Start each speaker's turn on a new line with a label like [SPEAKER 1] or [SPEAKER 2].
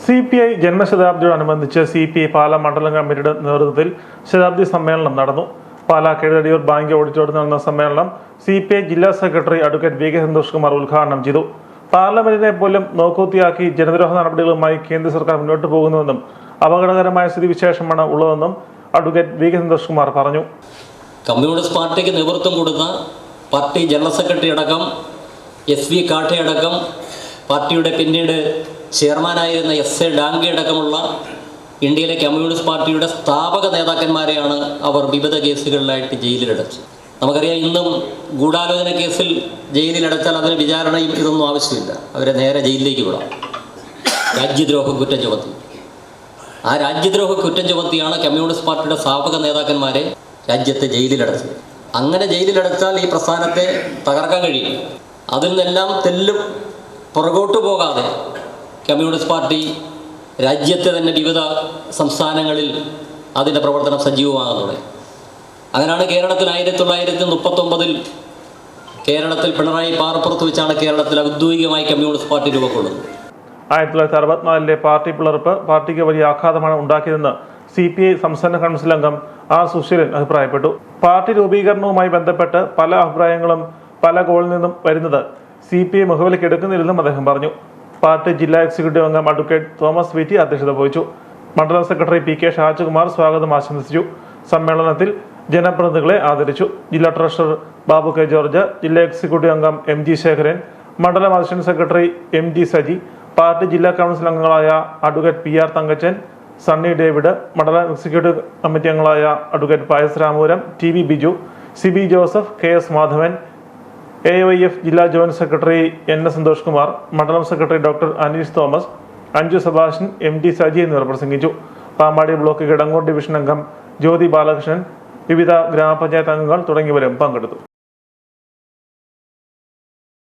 [SPEAKER 1] CPI ജന്മശതാബ്ദിയോടനുബന്ധിച്ച് CPI Pala മണ്ഡലം കമ്മിറ്റിയുടെ നേതൃത്വത്തിൽ ശതാബ്ദി സമ്മേളനം നടന്നു. പാലാ കെഴുതടിയൂർ ബാങ്ക് ഓഡിറ്റോറിയത്തിൽ നടന്ന സമ്മേളനം CPI ജില്ലാ secretary advocate VK Santhosh Kumar ഉദ്ഘാടനം ചെയ്തു. പാർലമെന്റിനെ പോലും നോക്കുകുത്തിയാക്കി ജനദ്രോഹ നടപടികളുമായി കേന്ദ്ര സർക്കാർ മുന്നോട്ട് പോകുന്നുവെന്നും അപകടകരമായ സ്ഥിതിവിശേഷമാണ് ഉള്ളതെന്നും അഡ്വക്കേറ്റ് VK സന്തോഷ് കുമാർ പറഞ്ഞു.
[SPEAKER 2] കമ്മ്യൂണിസ്റ്റ് പാർട്ടിക്ക് നേതൃത്വം കൊടുത്ത പാർട്ടി ജനറൽ സെക്രട്ടറി അടക്കം SV കാട്ടെ അടക്കം പാർട്ടിയുടെ പിന്നീട് ചെയർമാനായിരുന്ന SA ഡാംഗെ അടക്കമുള്ള ഇന്ത്യയിലെ കമ്മ്യൂണിസ്റ്റ് പാർട്ടിയുടെ സ്ഥാപക നേതാക്കന്മാരെയാണ് അവർ വിവിധ കേസുകളിലായിട്ട് ജയിലിലടച്ചത്. നമുക്കറിയാം, ഇന്നും ഗൂഢാലോചന കേസിൽ ജയിലിലടച്ചാൽ അതിന് വിചാരണയും ഇതൊന്നും ആവശ്യമില്ല, അവരെ നേരെ ജയിലിലേക്ക് വിടാം. രാജ്യദ്രോഹ കുറ്റം ചുമത്തി. ആ രാജ്യദ്രോഹ കുറ്റം ചുമത്തിയാണ് കമ്മ്യൂണിസ്റ്റ് പാർട്ടിയുടെ സ്ഥാപക നേതാക്കന്മാരെ രാജ്യത്തെ ജയിലിലടച്ചത്. അങ്ങനെ ജയിലിലടച്ചാൽ ഈ പ്രസ്ഥാനത്തെ തകർക്കാൻ കഴിയും. അതിൽ നിന്നെല്ലാം തെല്ലും പുറകോട്ട് പോകാതെ കമ്മ്യൂണിസ്റ്റ് പാർട്ടി രാജ്യത്തെ തന്നെ വിവിധ സംസ്ഥാനങ്ങളിൽ അതിൻ്റെ പ്രവർത്തനം സജീവമാകുന്നത്. അങ്ങനെയാണ് കേരളത്തിൽ 1939 കേരളത്തിൽ പിണറായി പാറപ്പുറത്ത് വെച്ചാണ് കേരളത്തിൽ ഔദ്യോഗികമായി കമ്മ്യൂണിസ്റ്റ് പാർട്ടി രൂപപ്പെടുന്നത്.
[SPEAKER 1] 1964 പാർട്ടി പിളർപ്പ് പാർട്ടിക്ക് വലിയ ആഘാതമാണ് ഉണ്ടാക്കിയതെന്ന് CPI സംസ്ഥാന കൗൺസിൽ അംഗം R. സുശീലൻ അഭിപ്രായപ്പെട്ടു. പാർട്ടി രൂപീകരണവുമായി ബന്ധപ്പെട്ട് പല അഭിപ്രായങ്ങളും പല കോണിൽ നിന്നും വരുന്നത് CPI മുഖവിലേക്ക് എടുക്കുന്നില്ലെന്നും അദ്ദേഹം പറഞ്ഞു. പാർട്ടി ജില്ലാ എക്സിക്യൂട്ടീവ് അംഗം അഡ്വക്കേറ്റ് തോമസ് VT അധ്യക്ഷത വഹിച്ചു. മണ്ഡലം സെക്രട്ടറി PK ഷാജകുമാർ സ്വാഗതം ആശംസിച്ചു. സമ്മേളനത്തിൽ ജനപ്രതിനിധികളെ ആദരിച്ചു. ജില്ലാ ട്രഷറർ ബാബു K. ജോർജ്, ജില്ലാ എക്സിക്യൂട്ടീവ് അംഗം MG ശേഖരൻ, മണ്ഡലം assistant secretary MG Saji, party ജില്ലാ കൗൺസിൽ അംഗങ്ങളായ advocate PR Thankachan, Sunny David, മണ്ഡലം എക്സിക്യൂട്ടീവ് കമ്മിറ്റി അംഗങ്ങളായ advocate Pious Ramapuram, TV Biju, CB Joseph, KS Madhavan, AYF ജില്ലാ joint secretary NS Santhosh Kumar, മണ്ഡലം secretary doctor Aneesh Thomas, Anju സബാഷൻ, MD സജി എന്നിവർ പ്രസംഗിച്ചു. പാമ്പാടി ബ്ലോക്ക് കിടങ്ങൂർ ഡിവിഷൻ അംഗം ജ്യോതി ബാലകൃഷ്ണൻ, വിവിധ ഗ്രാമപഞ്ചായത്ത് അംഗങ്ങൾ തുടങ്ങിയവരും പങ്കെടുത്തു.